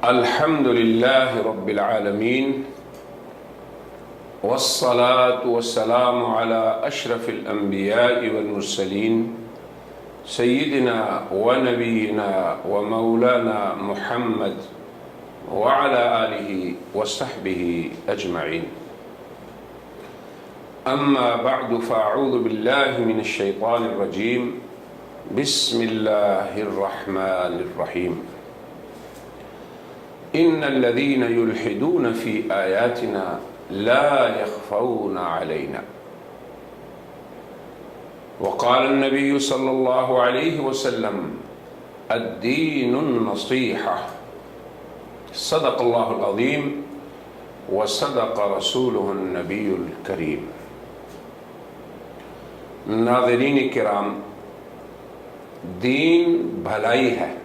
الحمد لله رب العالمين والصلاة والسلام على أشرف الأنبياء والمرسلين سيدنا ونبينا ومولانا محمد وعلى آله وصحبه أجمعين. أما بعد فأعوذ بالله من الشيطان الرجيم. بسم الله الرحمن الرحيم. إن الذين يلحدون في آياتنا لا يخفون علينا. وقال النبي صلى الله عليه وسلم الدين النصيحة. صدق الله العظيم وصدق رسوله النبي الكريم. ناظرین کرام، دین بھلائی ہے،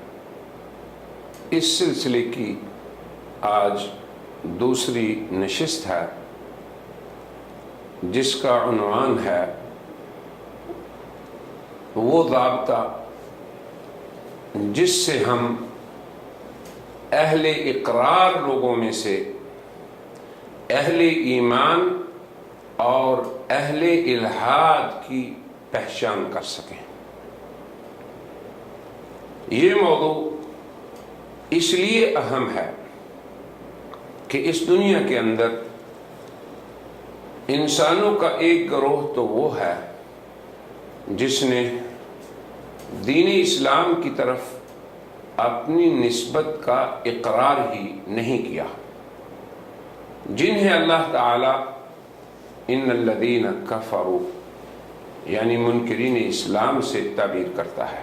اس سلسلے کی آج دوسری نشست ہے جس کا عنوان ہے وہ ضابطہ جس سے ہم اہل اقرار لوگوں میں سے اہل ایمان اور اہل الحاد کی پہچان کر سکیں۔ یہ موضوع اس لیے اہم ہے کہ اس دنیا کے اندر انسانوں کا ایک گروہ تو وہ ہے جس نے دین اسلام کی طرف اپنی نسبت کا اقرار ہی نہیں کیا، جنہیں اللہ تعالی ان الذین کفروا یعنی منکرین اسلام سے تعبیر کرتا ہے۔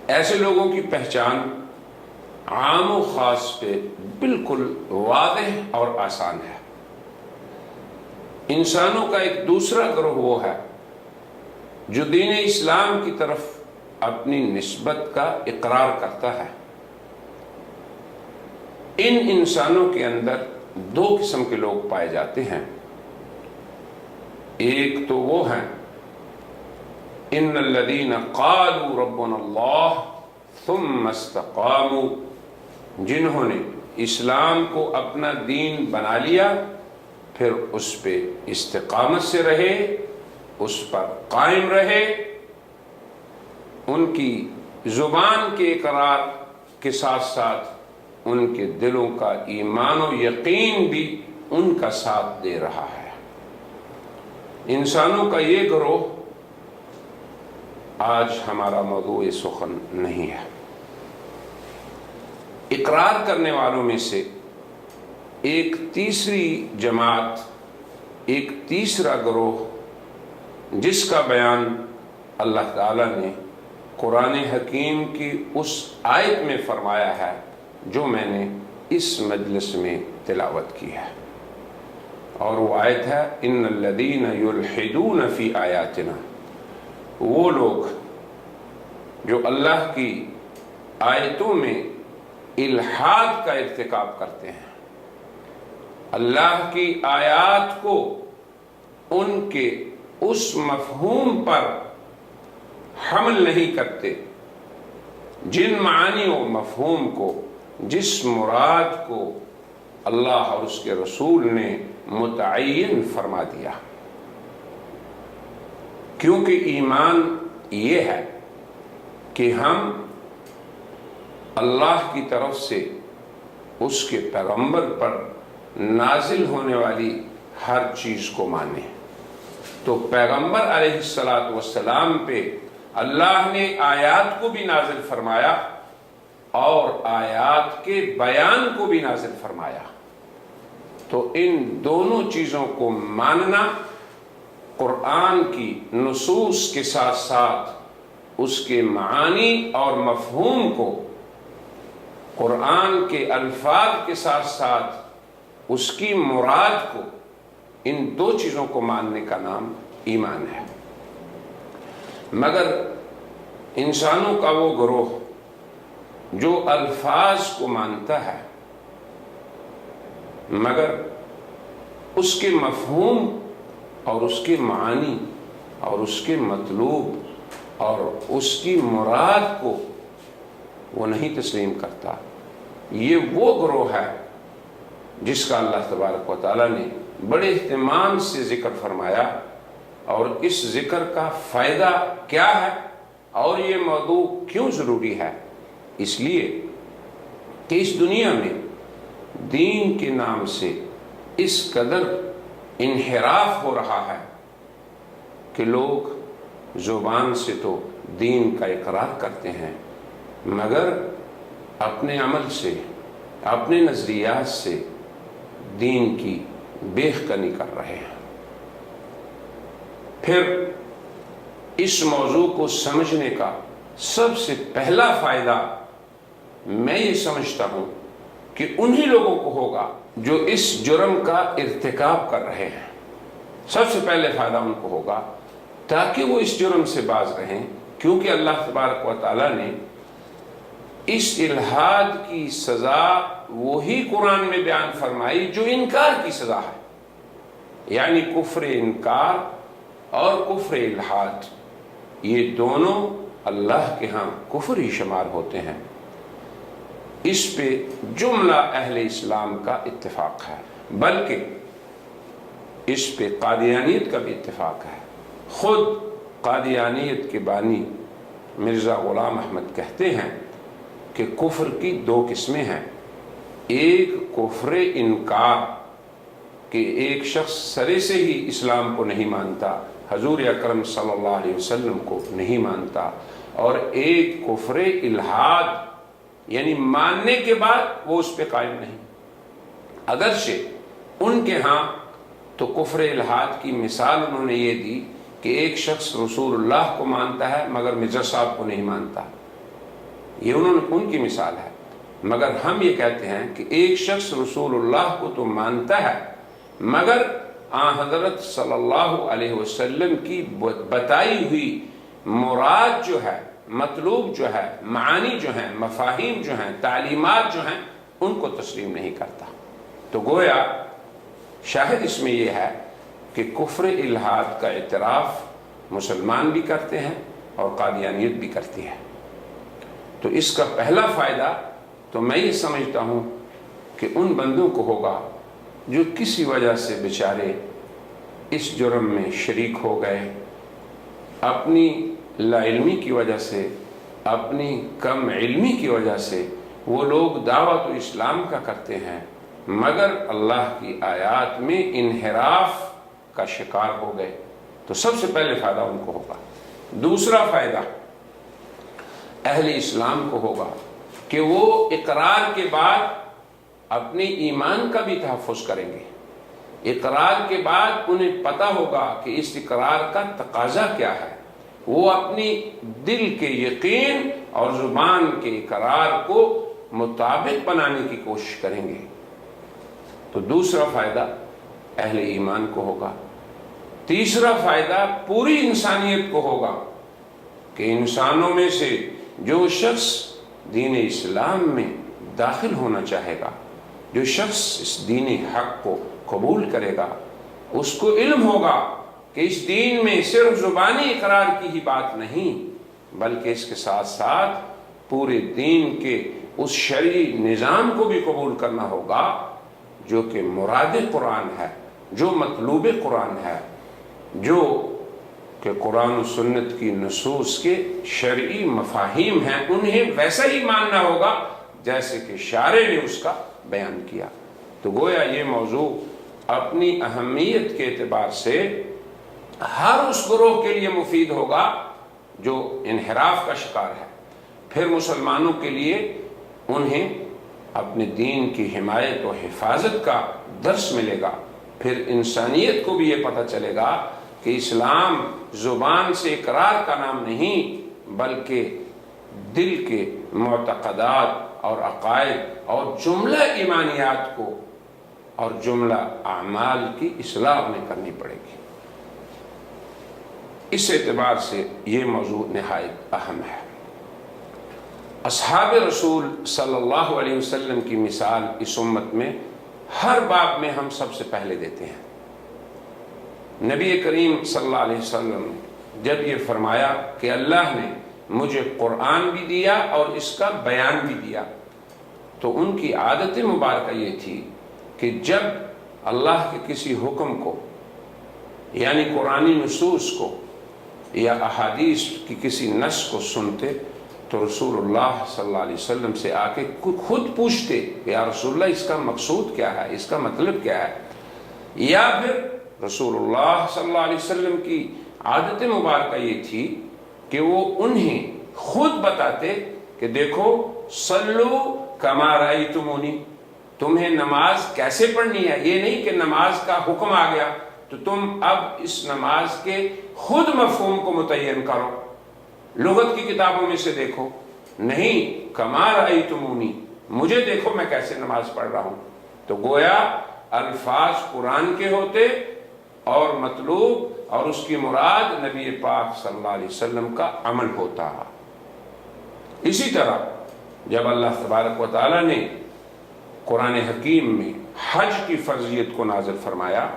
ایسے لوگوں کی پہچان عام و خاص پہ بالکل واضح اور آسان ہے۔ انسانوں کا ایک دوسرا گروہ وہ ہے جو دین اسلام کی طرف اپنی نسبت کا اقرار کرتا ہے۔ ان انسانوں کے اندر دو قسم کے لوگ پائے جاتے ہیں۔ ایک تو وہ ہیں ان الذین قالوا ربنا اللہ ثم استقاموا، جنہوں نے اسلام کو اپنا دین بنا لیا، پھر اس پہ استقامت سے رہے، اس پر قائم رہے، ان کی زبان کے اقرار کے ساتھ ساتھ ان کے دلوں کا ایمان و یقین بھی ان کا ساتھ دے رہا ہے۔ انسانوں کا یہ گروہ آج ہمارا موضوع سخن نہیں ہے۔ اقرار کرنے والوں میں سے ایک تیسری جماعت، ایک تیسرا گروہ جس کا بیان اللہ تعالیٰ نے قرآن حکیم کی اس آیت میں فرمایا ہے جو میں نے اس مجلس میں تلاوت کی ہے، اور وہ آیت ہے ان الذین یلحدون فی آیاتنا۔ وہ لوگ جو اللہ کی آیتوں میں الحاد کا ارتکاب کرتے ہیں، اللہ کی آیات کو ان کے اس مفہوم پر حمل نہیں کرتے، جن معانی و مفہوم کو، جس مراد کو اللہ اور اس کے رسول نے متعین فرما دیا۔ کیونکہ ایمان یہ ہے کہ ہم اللہ کی طرف سے اس کے پیغمبر پر نازل ہونے والی ہر چیز کو مانیں۔ تو پیغمبر علیہ السلام پہ اللہ نے آیات کو بھی نازل فرمایا اور آیات کے بیان کو بھی نازل فرمایا۔ تو ان دونوں چیزوں کو ماننا، قرآن کی نصوص کے ساتھ ساتھ اس کے معانی اور مفہوم کو، قرآن کے الفاظ کے ساتھ ساتھ اس کی مراد کو، ان دو چیزوں کو ماننے کا نام ایمان ہے۔ مگر انسانوں کا وہ گروہ جو الفاظ کو مانتا ہے مگر اس کے مفہوم اور اس کے معانی اور اس کے مطلوب اور اس کی مراد کو وہ نہیں تسلیم کرتا، یہ وہ گروہ ہے جس کا اللہ تبارک و تعالیٰ نے بڑے اہتمام سے ذکر فرمایا، اور اس ذکر کا فائدہ کیا ہے اور یہ موضوع کیوں ضروری ہے؟ اس لیے کہ اس دنیا میں دین کے نام سے اس قدر انحراف ہو رہا ہے کہ لوگ زبان سے تو دین کا اقرار کرتے ہیں، مگر اپنے عمل سے، اپنے نظریات سے دین کی بیخکنی کر رہے ہیں۔ پھر اس موضوع کو سمجھنے کا سب سے پہلا فائدہ میں یہ سمجھتا ہوں کہ انہی لوگوں کو ہوگا جو اس جرم کا ارتکاب کر رہے ہیں۔ سب سے پہلے فائدہ ان کو ہوگا تاکہ وہ اس جرم سے باز رہیں، کیونکہ اللہ تبارک و تعالیٰ نے اس الحاد کی سزا وہی قرآن میں بیان فرمائی جو انکار کی سزا ہے، یعنی کفر انکار اور کفر الحاد، یہ دونوں اللہ کے ہاں کفر ہی شمار ہوتے ہیں۔ اس پہ جملہ اہل اسلام کا اتفاق ہے، بلکہ اس پہ قادیانیت کا بھی اتفاق ہے۔ خود قادیانیت کے بانی مرزا غلام احمد کہتے ہیں کہ کفر کی دو قسمیں ہیں، ایک کفر انکار کہ ایک شخص سرے سے ہی اسلام کو نہیں مانتا، حضور اکرم صلی اللہ علیہ وسلم کو نہیں مانتا، اور ایک کفر الحاد یعنی ماننے کے بعد وہ اس پہ قائم نہیں۔ اگرچہ ان کے ہاں تو کفر الحاد کی مثال انہوں نے یہ دی کہ ایک شخص رسول اللہ کو مانتا ہے مگر مرزا صاحب کو نہیں مانتا، یہ ان کی مثال ہے، مگر ہم یہ کہتے ہیں کہ ایک شخص رسول اللہ کو تو مانتا ہے مگر حضرت صلی اللہ علیہ وسلم کی بتائی ہوئی مراد جو ہے، مطلوب جو ہے، معانی جو ہیں، مفاہیم جو ہیں، تعلیمات جو ہیں، ان کو تسلیم نہیں کرتا۔ تو گویا شاہد اس میں یہ ہے کہ کفر الحاد کا اعتراف مسلمان بھی کرتے ہیں اور قادیانیت بھی کرتی ہے۔ تو اس کا پہلا فائدہ تو میں یہ سمجھتا ہوں کہ ان بندوں کو ہوگا جو کسی وجہ سے بیچارے اس جرم میں شریک ہو گئے، اپنی لا علمی کی وجہ سے، اپنی کم علمی کی وجہ سے وہ لوگ دعوت اسلام کا کرتے ہیں مگر اللہ کی آیات میں انحراف کا شکار ہو گئے، تو سب سے پہلے فائدہ ان کو ہوگا۔ دوسرا فائدہ اہل اسلام کو ہوگا کہ وہ اقرار کے بعد اپنے ایمان کا بھی تحفظ کریں گے۔ اقرار کے بعد انہیں پتہ ہوگا کہ اس اقرار کا تقاضا کیا ہے، وہ اپنی دل کے یقین اور زبان کے اقرار کو مطابق بنانے کی کوشش کریں گے۔ تو دوسرا فائدہ اہل ایمان کو ہوگا۔ تیسرا فائدہ پوری انسانیت کو ہوگا کہ انسانوں میں سے جو شخص دین اسلام میں داخل ہونا چاہے گا، جو شخص اس دین حق کو قبول کرے گا، اس کو علم ہوگا کہ اس دین میں صرف زبانی اقرار کی ہی بات نہیں، بلکہ اس کے ساتھ ساتھ پورے دین کے اس شرعی نظام کو بھی قبول کرنا ہوگا جو کہ مراد قرآن ہے، جو مطلوب قرآن ہے، جو کہ قرآن و سنت کی نصوص کے شرعی مفاہیم ہیں، انہیں ویسا ہی ماننا ہوگا جیسے کہ شارع نے اس کا بیان کیا۔ تو گویا یہ موضوع اپنی اہمیت کے اعتبار سے ہر اس گروہ کے لیے مفید ہوگا جو انحراف کا شکار ہے۔ پھر مسلمانوں کے لیے انہیں اپنے دین کی حمایت و حفاظت کا درس ملے گا، پھر انسانیت کو بھی یہ پتہ چلے گا کہ اسلام زبان سے اقرار کا نام نہیں بلکہ دل کے معتقدات اور عقائد اور جملہ ایمانیات کو اور جملہ اعمال کی اصلاح میں کرنی پڑے گی۔ اس اعتبار سے یہ موضوع نہایت اہم ہے۔ اصحاب رسول صلی اللہ علیہ وسلم کی مثال اس امت میں ہر باب میں ہم سب سے پہلے دیتے ہیں۔ نبی کریم صلی اللہ علیہ وسلم نے جب یہ فرمایا کہ اللہ نے مجھے قرآن بھی دیا اور اس کا بیان بھی دیا، تو ان کی عادت مبارکہ یہ تھی کہ جب اللہ کے کسی حکم کو یعنی قرآنی نصوص کو یا احادیث کی کسی نص کو سنتے تو رسول اللہ صلی اللہ علیہ وسلم سے آ کے خود پوچھتے کہ یا رسول اللہ اس کا مقصود کیا ہے، اس کا مطلب کیا ہے، یا پھر رسول اللہ صلی اللہ علیہ وسلم کی عادت مبارکہ یہ تھی کہ وہ انہیں خود بتاتے کہ دیکھو صلو کما رأیتمونی، تمہیں نماز کیسے پڑھنی ہے، یہ نہیں کہ نماز کا حکم آ گیا تو تم اب اس نماز کے خود مفہوم کو متعین کرو، لغت کی کتابوں میں سے دیکھو، نہیں، کما رأیتمونی، مجھے دیکھو میں کیسے نماز پڑھ رہا ہوں۔ تو گویا الفاظ قرآن کے ہوتے اور مطلوب اور اس کی مراد نبی پاک صلی اللہ علیہ وسلم کا عمل ہوتا۔ اسی طرح جب اللہ تبارک و تعالیٰ نے قرآن حکیم میں حج کی فرضیت کو نازل فرمایا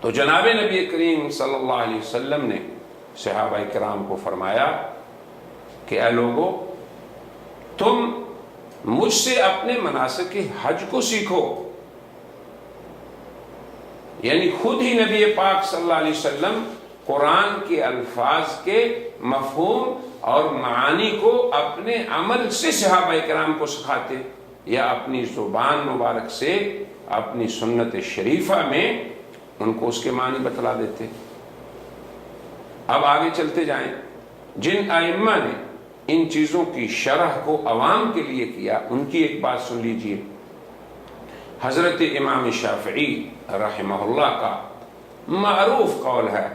تو جناب نبی کریم صلی اللہ علیہ وسلم نے صحابہ کرام کو فرمایا کہ اے لوگو، تم مجھ سے اپنے مناسک حج کو سیکھو، یعنی خود ہی نبی پاک صلی اللہ علیہ وسلم قرآن کے الفاظ کے مفہوم اور معانی کو اپنے عمل سے صحابہ کرام کو سکھاتے یا اپنی زبان مبارک سے اپنی سنت شریفہ میں ان کو اس کے معنی بتلا دیتے۔ اب آگے چلتے جائیں، جن ائمہ نے ان چیزوں کی شرح کو عوام کے لیے کیا ان کی ایک بات سن لیجئے۔ حضرت امام شافعی رحمہ اللہ کا معروف قول ہے،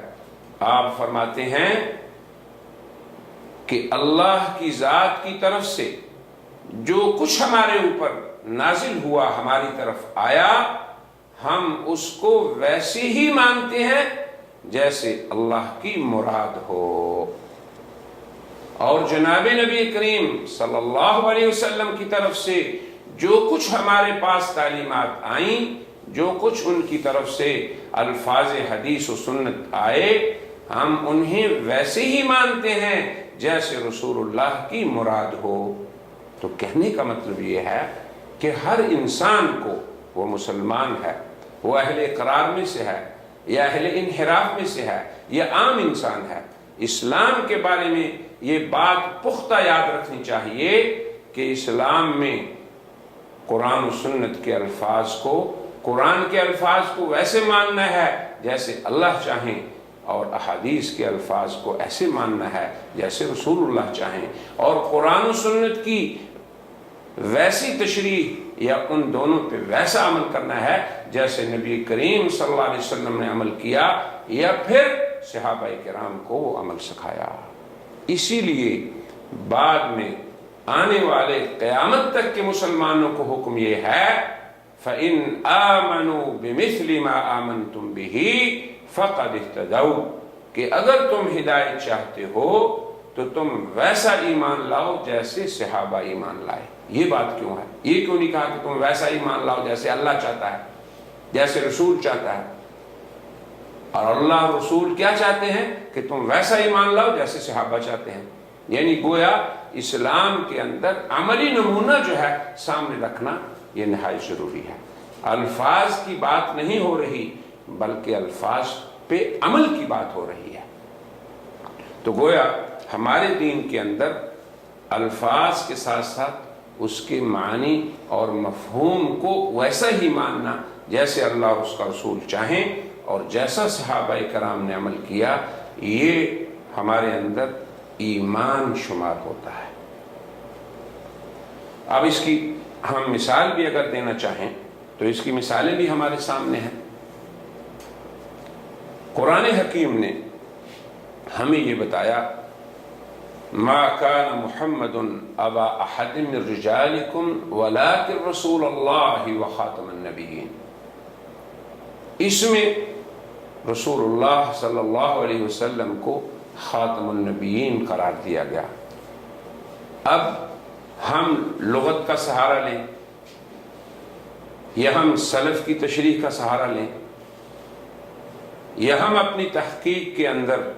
آپ فرماتے ہیں کہ اللہ کی ذات کی طرف سے جو کچھ ہمارے اوپر نازل ہوا، ہماری طرف آیا، ہم اس کو ویسے ہی مانتے ہیں جیسے اللہ کی مراد ہو، اور جناب نبی کریم صلی اللہ علیہ وسلم کی طرف سے جو کچھ ہمارے پاس تعلیمات آئیں، جو کچھ ان کی طرف سے الفاظ حدیث و سنت آئے، ہم انہیں ویسے ہی مانتے ہیں جیسے رسول اللہ کی مراد ہو۔ تو کہنے کا مطلب یہ ہے کہ ہر انسان کو، وہ مسلمان ہے، وہ اہل اقرار میں سے ہے یا اہل انحراف میں سے ہے یا عام انسان ہے، اسلام کے بارے میں یہ بات پختہ یاد رکھنی چاہیے کہ اسلام میں قرآن و سنت کے الفاظ کو، قرآن کے الفاظ کو ویسے ماننا ہے جیسے اللہ چاہیں، اور احادیث کے الفاظ کو ایسے ماننا ہے جیسے رسول اللہ چاہیں، اور قرآن و سنت کی ویسی تشریح یا ان دونوں پہ ویسا عمل کرنا ہے جیسے نبی کریم صلی اللہ علیہ وسلم نے عمل کیا یا پھر صحابہ کرام کو وہ عمل سکھایا۔ اسی لیے بعد میں آنے والے قیامت تک کے مسلمانوں کو حکم یہ ہے فَإِنْ آمَنُوا بِمِثْلِ مَا آمَنْتُمْ بِهِ فَقَدْ اهْتَدَوْا، کہ اگر تم ہدایت چاہتے ہو تو تم ویسا ایمان لاؤ جیسے صحابہ ایمان لائے۔ یہ بات کیوں ہے؟ یہ کیوں نہیں کہا کہ تم ویسا ایمان لاؤ جیسے اللہ چاہتا ہے، جیسے رسول چاہتا ہے؟ اور اللہ رسول کیا چاہتے ہیں کہ تم ویسا ایمان لاؤ جیسے صحابہ چاہتے ہیں، یعنی گویا اسلام کے اندر عملی نمونہ جو ہے سامنے رکھنا یہ نہایت ضروری ہے۔ الفاظ کی بات نہیں ہو رہی بلکہ الفاظ پہ عمل کی بات ہو رہی ہے۔ تو گویا ہمارے دین کے اندر الفاظ کے ساتھ ساتھ اس کے معنی اور مفہوم کو ویسا ہی ماننا جیسے اللہ اور اس کا رسول چاہیں اور جیسا صحابہ کرام نے عمل کیا، یہ ہمارے اندر ایمان شمار ہوتا ہے۔ اب اس کی ہم مثال بھی اگر دینا چاہیں تو اس کی مثالیں بھی ہمارے سامنے ہیں۔ قرآن حکیم نے ہمیں یہ بتایا ما كان محمد ابا احد من رجالكم ولكن رسول اللہ وخاتم النبیین، اس میں رسول اللہ صلی اللہ علیہ وسلم کو خاتم النبیین قرار دیا گیا۔ اب ہم لغت کا سہارا لیں یا ہم سلف کی تشریح کا سہارا لیں یا ہم اپنی تحقیق کے اندر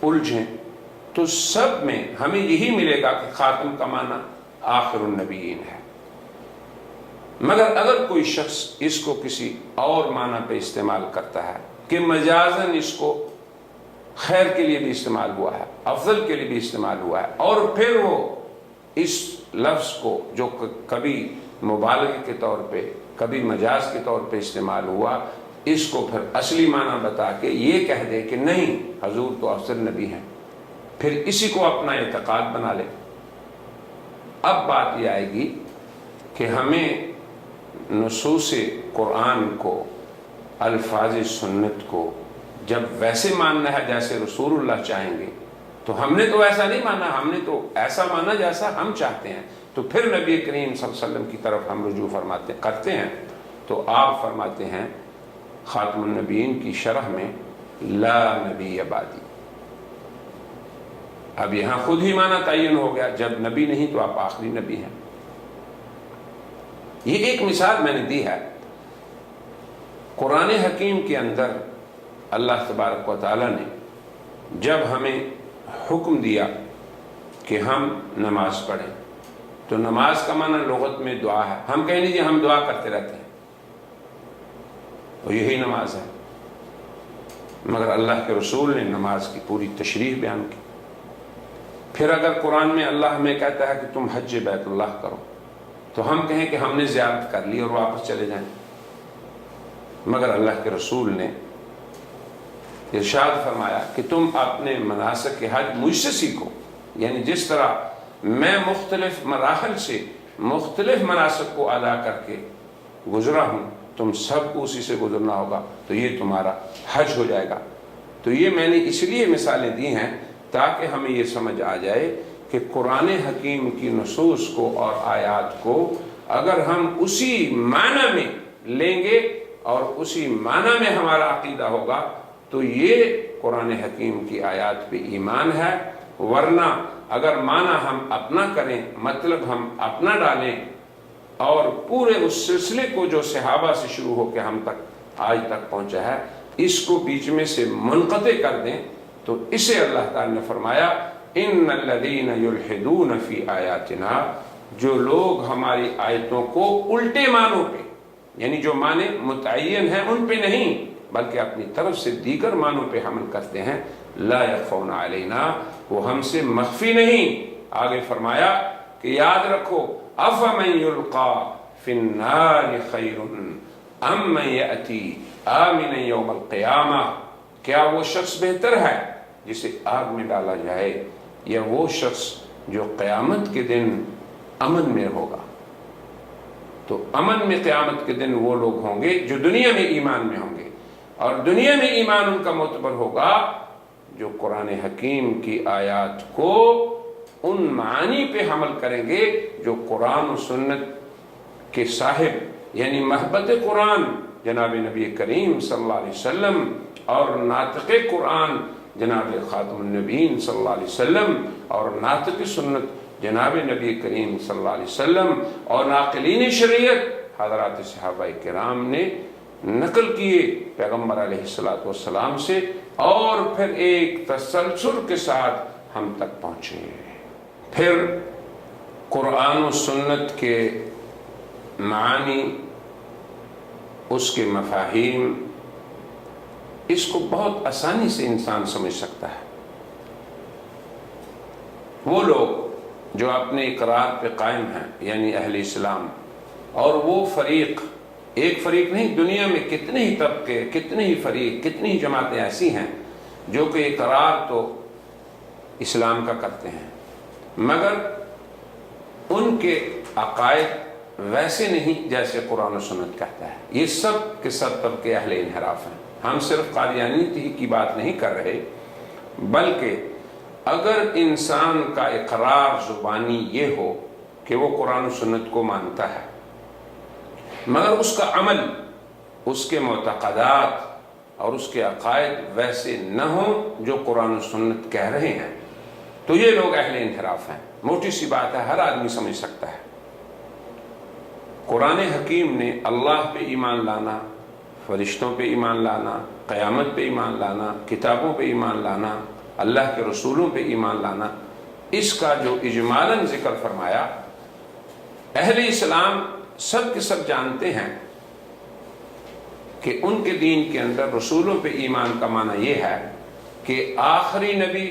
الجھیں تو سب میں ہمیں یہی ملے گا کہ خاتم کا معنی آخر النبیین ہے۔ مگر اگر کوئی شخص اس کو کسی اور معنی پہ استعمال کرتا ہے کہ مجازاً اس کو خیر کے لیے بھی استعمال ہوا ہے، افضل کے لیے بھی استعمال ہوا ہے، اور پھر وہ اس لفظ کو جو کبھی مبالغے کے طور پہ کبھی مجاز کے طور پہ استعمال ہوا، اس کو پھر اصلی معنی بتا کے یہ کہہ دے کہ نہیں حضور تو افضل نبی ہیں، پھر اسی کو اپنا اعتقاد بنا لے۔ اب بات یہ آئے گی کہ ہمیں نصوص قرآن کو، الفاظ سنت کو جب ویسے ماننا ہے جیسے رسول اللہ چاہیں گے، تو ہم نے تو ایسا نہیں مانا، ہم نے تو ایسا مانا جیسا ہم چاہتے ہیں، تو پھر نبی کریم صلی اللہ علیہ وسلم کی طرف ہم رجوع کرتے ہیں۔ تو آپ فرماتے ہیں خاتم النبیین کی شرح میں لا نبی بعدی۔ اب یہاں خود ہی معنی تعین ہو گیا، جب نبی نہیں تو آپ آخری نبی ہیں۔ یہ ایک مثال میں نے دی ہے۔ قرآن حکیم کے اندر اللہ تبارک و تعالیٰ نے جب ہمیں حکم دیا کہ ہم نماز پڑھیں، تو نماز کا معنی لغت میں دعا ہے۔ ہم کہیں نہیں جی ہم دعا کرتے رہتے ہیں، تو یہی نماز ہے، مگر اللہ کے رسول نے نماز کی پوری تشریح بیان کی۔ پھر اگر قرآن میں اللہ ہمیں کہتا ہے کہ تم حج بیت اللہ کرو، تو ہم کہیں کہ ہم نے زیارت کر لی اور واپس چلے جائیں، مگر اللہ کے رسول نے ارشاد فرمایا کہ تم اپنے مناسک حج مجھ سے سیکھو، یعنی جس طرح میں مختلف مراحل سے مختلف مناسک کو ادا کر کے گزرا ہوں، تم سب کو اسی سے گزرنا ہوگا، تو یہ تمہارا حج ہو جائے گا۔ تو یہ میں نے اس لیے مثالیں دی ہیں تاکہ ہمیں یہ سمجھ آ جائے کہ قرآن حکیم کی نصوص کو اور آیات کو اگر ہم اسی معنی میں لیں گے اور اسی معنی میں ہمارا عقیدہ ہوگا تو یہ قرآن حکیم کی آیات پہ ایمان ہے، ورنہ اگر معنی ہم اپنا کریں، مطلب ہم اپنا ڈالیں اور پورے اس سلسلے کو جو صحابہ سے شروع ہو کے ہم تک آج تک پہنچا ہے اس کو بیچ میں سے منقطع کر دیں، تو اسے اللہ تعالی نے فرمایا ان الذین یلحدون فی آیاتنا، جو لوگ ہماری آیتوں کو الٹے معنوں پہ، یعنی جو معنی متعین ہیں ان پہ نہیں بلکہ اپنی طرف سے دیگر معنوں پہ حمل کرتے ہیں، لا یخفون علینا، وہ ہم سے مخفی نہیں۔ آگے فرمایا کہ یاد رکھو افمن یلقی فی النار خیر ام من یأتی آمنا یوم القیامہ، کیا وہ شخص بہتر ہے جسے آگ میں ڈالا جائے یا وہ شخص جو قیامت کے دن امن میں ہوگا؟ تو امن میں قیامت کے دن وہ لوگ ہوں گے جو دنیا میں ایمان میں ہوں گے، اور دنیا میں ایمان ان کا معتبر ہوگا جو قرآن حکیم کی آیات کو ان معانی پہ حمل کریں گے جو قرآن و سنت کے صاحب یعنی محبت قرآن جناب نبی کریم صلی اللہ علیہ وسلم اور ناطق قرآن جناب خاتم النبیین صلی اللہ علیہ وسلم اور ناطق سنت جناب نبی کریم صلی اللہ علیہ وسلم اور ناقلین شریعت حضرات صحابہ کرام نے نقل کیے پیغمبر علیہ السلام سے، اور پھر ایک تسلسل کے ساتھ ہم تک پہنچے۔ پھر قرآن و سنت کے معانی، اس کے مفاہیم، اس کو بہت آسانی سے انسان سمجھ سکتا ہے۔ وہ لوگ جو اپنے اقرار پہ قائم ہیں یعنی اہل اسلام، اور وہ فریق، ایک فریق نہیں، دنیا میں کتنے ہی طبقے، کتنے ہی فریق، کتنی ہی جماعتیں ایسی ہیں جو کہ اقرار تو اسلام کا کرتے ہیں مگر ان کے عقائد ویسے نہیں جیسے قرآن و سنت کہتا ہے۔ یہ سب کے سب طبقے اہل انحراف ہیں۔ ہم صرف قادیانیت ہی کی بات نہیں کر رہے، بلکہ اگر انسان کا اقرار زبانی یہ ہو کہ وہ قرآن و سنت کو مانتا ہے مگر اس کا عمل، اس کے معتقدات اور اس کے عقائد ویسے نہ ہوں جو قرآن و سنت کہہ رہے ہیں، تو یہ لوگ اہل انحراف ہیں۔ موٹی سی بات ہے، ہر آدمی سمجھ سکتا ہے۔ قرآن حکیم نے اللہ پہ ایمان لانا، فرشتوں پہ ایمان لانا، قیامت پہ ایمان لانا، کتابوں پہ ایمان لانا، اللہ کے رسولوں پہ ایمان لانا، اس کا جو اجمالاً ذکر فرمایا، اہل اسلام سب کے سب جانتے ہیں کہ ان کے دین کے اندر رسولوں پہ ایمان کا معنی یہ ہے کہ آخری نبی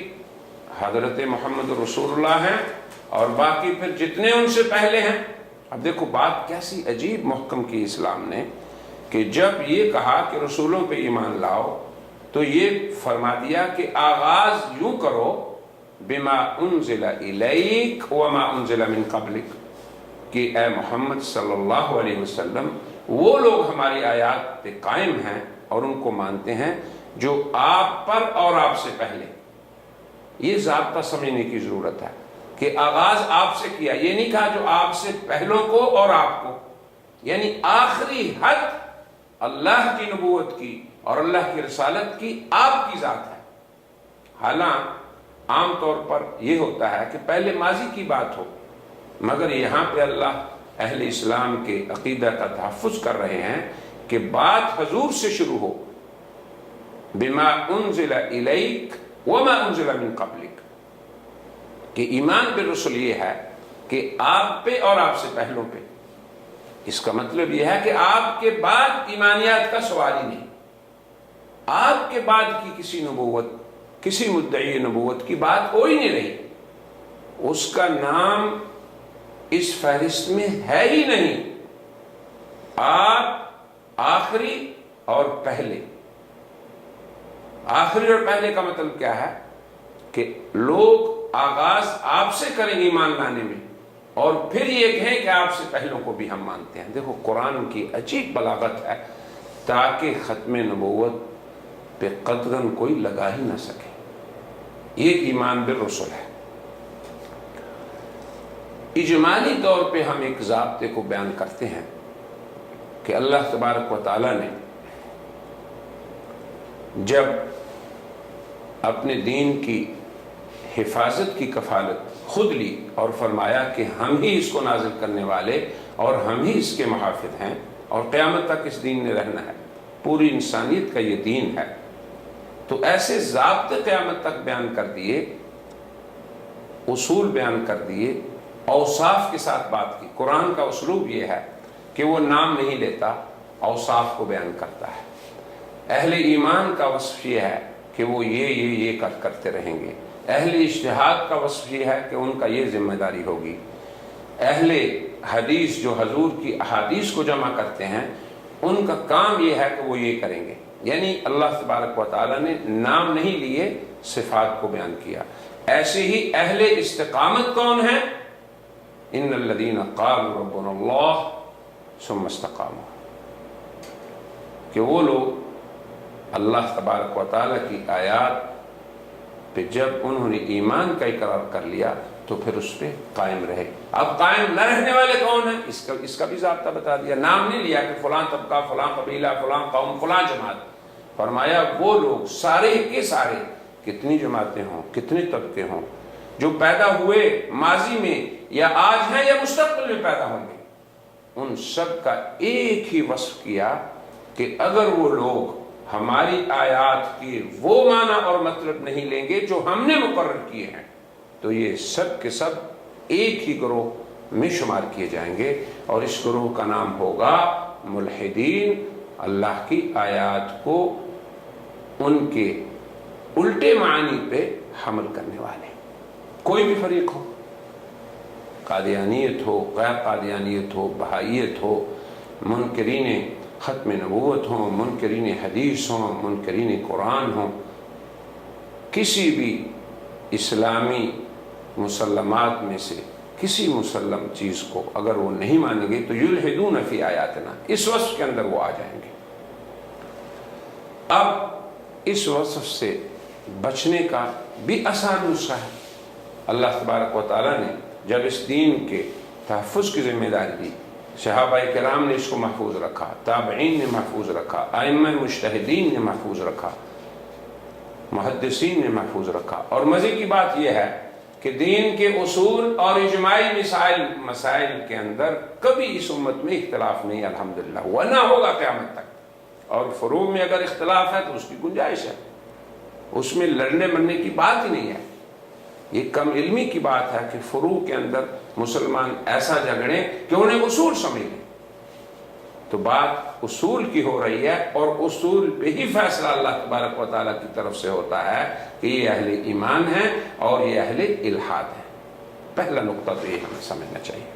حضرت محمد رسول اللہ ہیں اور باقی پھر جتنے ان سے پہلے ہیں۔ اب دیکھو بات کیسی عجیب محکم کی اسلام نے کہ جب یہ کہا کہ رسولوں پہ ایمان لاؤ تو یہ فرما دیا کہ آغاز یوں کرو بما انزل الیک وما انزل من قبلک، کہ اے محمد صلی اللہ علیہ وسلم وہ لوگ ہماری آیات پہ قائم ہیں اور ان کو مانتے ہیں جو آپ پر اور آپ سے پہلے۔ یہ ضابطہ سمجھنے کی ضرورت ہے کہ آغاز آپ سے کیا، یہ نہیں کہا جو آپ سے پہلوں کو اور آپ کو، یعنی آخری حد اللہ کی نبوت کی اور اللہ کی رسالت کی آپ کی ذات ہے۔ حالانکہ عام طور پر یہ ہوتا ہے کہ پہلے ماضی کی بات ہو، مگر یہاں پہ اللہ اہل اسلام کے عقیدہ کا تحفظ کر رہے ہیں کہ بات حضور سے شروع ہو، بما انزل الیک وما انزل من قبلک، کہ ایمان بالرسل یہ ہے کہ آپ پہ اور آپ سے پہلوں پہ۔ اس کا مطلب یہ ہے کہ آپ کے بعد ایمانیات کا سوال ہی نہیں، آپ کے بعد کی کسی نبوت، کسی مدعی نبوت کی بات ہو ہی نہیں رہی، اس کا نام اس فہرست میں ہے ہی نہیں۔ آپ آخری اور پہلے، آخری اور پہلے کا مطلب کیا ہے کہ لوگ آغاز آپ سے کریں ایمان لانے میں اور پھر یہ کہیں کہ آپ سے پہلوں کو بھی ہم مانتے ہیں۔ دیکھو قرآن کی عجیب بلاغت ہے تاکہ ختم نبوت پہ قدغن کوئی لگا ہی نہ سکے۔ یہ ایمان بالرسل ہے۔ اجمالی طور پہ ہم ایک ضابطے کو بیان کرتے ہیں کہ اللہ تبارک و تعالیٰ نے جب اپنے دین کی حفاظت کی کفالت خود لی اور فرمایا کہ ہم ہی اس کو نازل کرنے والے اور ہم ہی اس کے محافظ ہیں اور قیامت تک اس دین نے رہنا ہے، پوری انسانیت کا یہ دین ہے، تو ایسے ضابطے قیامت تک بیان کر دیے، اصول بیان کر دیے، اوصاف کے ساتھ بات کی۔ قرآن کا اسلوب یہ ہے کہ وہ نام نہیں لیتا، اوصاف کو بیان کرتا ہے۔ اہل ایمان کا وصف یہ ہے کہ وہ یہ کرتے رہیں گے۔ اہل اجتہاد کا وصف یہ ہے کہ ان کا یہ ذمہ داری ہوگی۔ اہل حدیث جو حضور کی احادیث کو جمع کرتے ہیں ان کا کام یہ ہے کہ وہ یہ کریں گے۔ یعنی اللہ تبارک و تعالیٰ نے نام نہیں لیے، صفات کو بیان کیا۔ ایسے ہی اہل استقامت کون ہیں؟ ان الذین قالوا ربنا اللہ ثم استقاموا، کہ وہ لوگ اللہ تبارک و تعالیٰ کی آیات پہ جب انہوں نے ایمان کا اقرار کر لیا تو پھر اس پہ قائم رہے۔ اب قائم نہ رہنے والے کون ہیں؟ اس کا بھی ضابطہ بتا دیا۔ نام نہیں لیا کہ فلاں طبقہ، فلاں قبیلہ، فلاں قوم، فلاں جماعت، فرمایا وہ لوگ سارے کے سارے، کتنی جماعتیں ہوں، کتنے طبقے ہوں، جو پیدا ہوئے ماضی میں یا آج ہیں یا مستقبل میں پیدا ہوں گے، ان سب کا ایک ہی وصف کیا کہ اگر وہ لوگ ہماری آیات کے وہ معنی اور مطلب نہیں لیں گے جو ہم نے مقرر کیے ہیں تو یہ سب کے سب ایک ہی گروہ میں شمار کیے جائیں گے، اور اس گروہ کا نام ہوگا ملحدین، اللہ کی آیات کو ان کے الٹے معنی پہ حمل کرنے والے۔ کوئی بھی فریق ہو، قادیانیت ہو، غیر قادیانیت ہو، بہائیت ہو، منکرین ختم نبوت ہوں، منکرین حدیث ہوں، منکرین قرآن ہوں، کسی بھی اسلامی مسلمات میں سے کسی مسلم چیز کو اگر وہ نہیں مانیں گے تو یلحدون فی آیاتنا، اس وصف کے اندر وہ آ جائیں گے۔ اب اس وصف سے بچنے کا بھی آسان نسخہ ہے۔ اللہ تبارک و تعالیٰ نے جب اس دین کے تحفظ کی ذمہ داری دی، صحابہ کرام نے اس کو محفوظ رکھا، تابعین نے محفوظ رکھا، ائمہ مجتہدین نے محفوظ رکھا، محدثین نے محفوظ رکھا۔ اور مزے کی بات یہ ہے کہ دین کے اصول اور اجماعی مسائل کے اندر کبھی اس امت میں اختلاف نہیں، الحمدللہ، وہ نہ ہوگا قیامت تک۔ اور فروع میں اگر اختلاف ہے تو اس کی گنجائش ہے، اس میں لڑنے مرنے کی بات ہی نہیں ہے۔ یہ کم علمی کی بات ہے کہ فروع کے اندر مسلمان ایسا جھگڑیں کہ انہیں اصول سمجھ لیں، تو بات اصول کی ہو رہی ہے، اور اصول پہ ہی فیصلہ اللہ تبارک و تعالیٰ کی طرف سے ہوتا ہے کہ یہ اہل ایمان ہیں اور یہ اہل الحاد ہیں۔ پہلا نقطہ تو یہ ہمیں سمجھنا چاہیے۔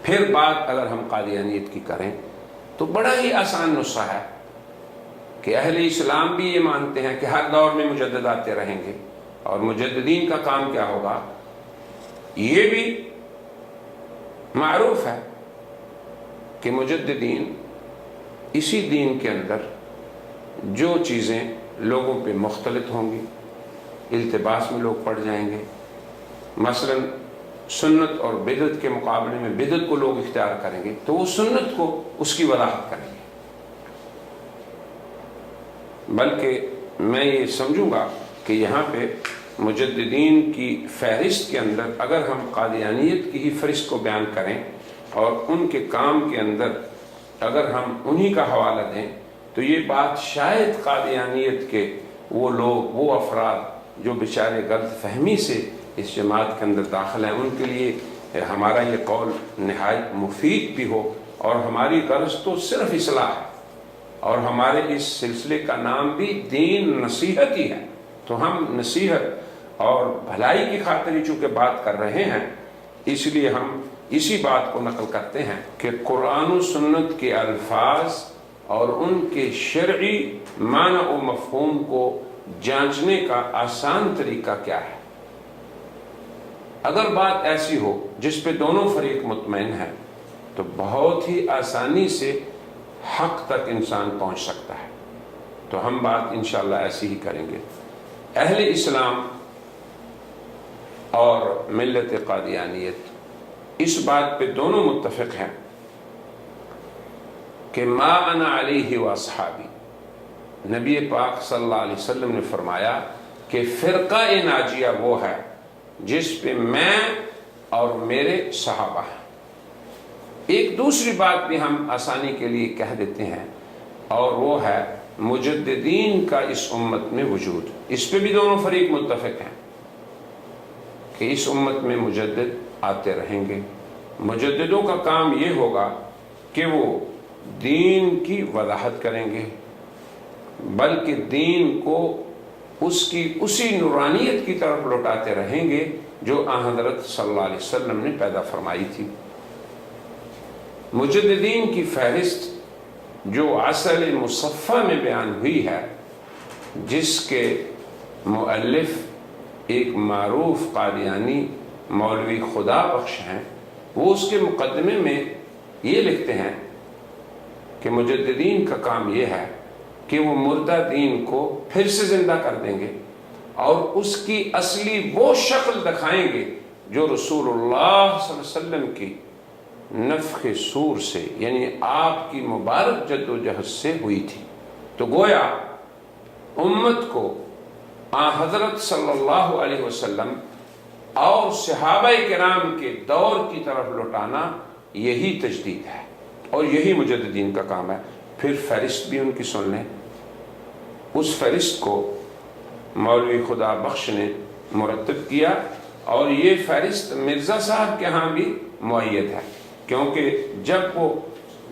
پھر بات اگر ہم قادیانیت کی کریں تو بڑا ہی آسان نسخہ ہے کہ اہل اسلام بھی یہ مانتے ہیں کہ ہر دور میں مجدد آتے رہیں گے، اور مجددین کا کام کیا ہوگا؟ یہ بھی معروف ہے کہ مجددین اسی دین کے اندر جو چیزیں لوگوں پہ مختلط ہوں گی، التباس میں لوگ پڑ جائیں گے، مثلا سنت اور بدعت کے مقابلے میں بدعت کو لوگ اختیار کریں گے تو وہ سنت کو اس کی وضاحت کریں گے۔ بلکہ میں یہ سمجھوں گا کہ یہاں پہ مجددین کی فہرست کے اندر اگر ہم قادیانیت کی ہی فہرست کو بیان کریں اور ان کے کام کے اندر اگر ہم انہی کا حوالہ دیں تو یہ بات شاید قادیانیت کے وہ لوگ، وہ افراد جو بیچارے غلط فہمی سے اس جماعت کے اندر داخل ہیں، ان کے لیے ہمارا یہ قول نہایت مفید بھی ہو، اور ہماری غرض تو صرف اصلاح ہے، اور ہمارے اس سلسلے کا نام بھی دین نصیحت ہی ہے، تو ہم نصیحت اور بھلائی کی خاطر ہی چونکہ بات کر رہے ہیں، اس لیے ہم اسی بات کو نقل کرتے ہیں کہ قرآن و سنت کے الفاظ اور ان کے شرعی معنی و مفہوم کو جانچنے کا آسان طریقہ کیا ہے۔ اگر بات ایسی ہو جس پہ دونوں فریق مطمئن ہیں تو بہت ہی آسانی سے حق تک انسان پہنچ سکتا ہے، تو ہم بات انشاءاللہ ایسی ہی کریں گے۔ اہل اسلام اور ملت قادیانیت اس بات پہ دونوں متفق ہیں کہ ما انا علیہ واصحابی، نبی پاک صلی اللہ علیہ وسلم نے فرمایا کہ فرقہ ناجیہ وہ ہے جس پہ میں اور میرے صحابہ ہیں۔ ایک دوسری بات بھی ہم آسانی کے لیے کہہ دیتے ہیں، اور وہ ہے مجددین کا اس امت میں وجود۔ اس پہ بھی دونوں فریق متفق ہیں کہ اس امت میں مجدد آتے رہیں گے۔ مجددوں کا کام یہ ہوگا کہ وہ دین کی وضاحت کریں گے، بلکہ دین کو اس کی اسی نورانیت کی طرف لوٹاتے رہیں گے جو آن حضرت صلی اللہ علیہ وسلم نے پیدا فرمائی تھی۔ مجددین کی فہرست جو عسل مصفہ میں بیان ہوئی ہے، جس کے مؤلف ایک معروف قادیانی مولوی خدا بخش ہیں، وہ اس کے مقدمے میں یہ لکھتے ہیں کہ مجددین کا کام یہ ہے کہ وہ مردہ دین کو پھر سے زندہ کر دیں گے اور اس کی اصلی وہ شکل دکھائیں گے جو رسول اللہ صلی اللہ علیہ وسلم کی نفخ صور سے، یعنی آپ کی مبارک جد و جہد سے ہوئی تھی۔ تو گویا امت کو آن حضرت صلی اللہ علیہ وسلم اور صحابہ کرام کے دور کی طرف لوٹانا یہی تجدید ہے اور یہی مجددین کا کام ہے۔ پھر فہرست بھی ان کی سن لیں۔ اس فہرست کو مولوی خدا بخش نے مرتب کیا، اور یہ فہرست مرزا صاحب کے ہاں بھی معید ہے، کیونکہ جب وہ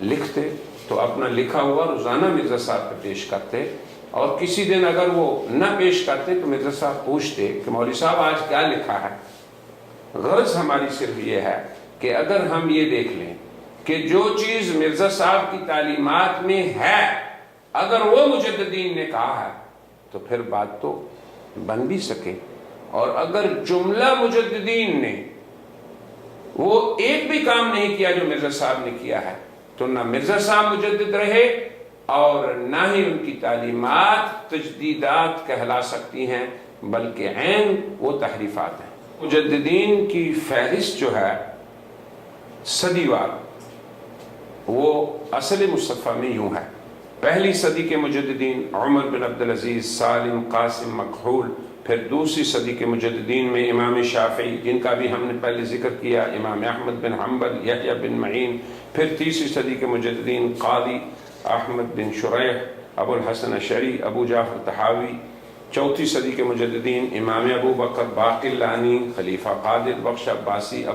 لکھتے تو اپنا لکھا ہوا روزانہ مرزا صاحب پہ پیش کرتے، اور کسی دن اگر وہ نہ پیش کرتے تو مرزا صاحب پوچھتے کہ مولوی صاحب آج کیا لکھا ہے۔ غرض ہماری صرف یہ ہے کہ اگر ہم یہ دیکھ لیں کہ جو چیز مرزا صاحب کی تعلیمات میں ہے اگر وہ مجددین نے کہا ہے تو پھر بات تو بن بھی سکے، اور اگر جملہ مجددین نے وہ ایک بھی کام نہیں کیا جو مرزا صاحب نے کیا ہے تو نہ مرزا صاحب مجدد رہے اور نہ ہی ان کی تعلیمات تجدیدات کہلا سکتی ہیں، بلکہ عین وہ تحریفات ہیں۔ مجددین کی فہرست جو ہے صدی وار، وہ اصل مصطفیٰ میں یوں ہے: پہلی صدی کے مجددین عمر بن عبدالعزیز، سالم، قاسم، مکحول۔ پھر دوسری صدی کے مجددین میں امام شافعی، جن کا بھی ہم نے پہلے ذکر کیا، امام احمد بن حنبل، یحییٰ بن معین۔ پھر تیسری صدی کے مجددین قاضی احمد بن شریح، ابو الحسن اشعری، ابو جعفر طحاوی۔ چوتھی صدی کے مجددین امام ابو بکر باقر لانی، خلیفہ قادر بخش عباسی۔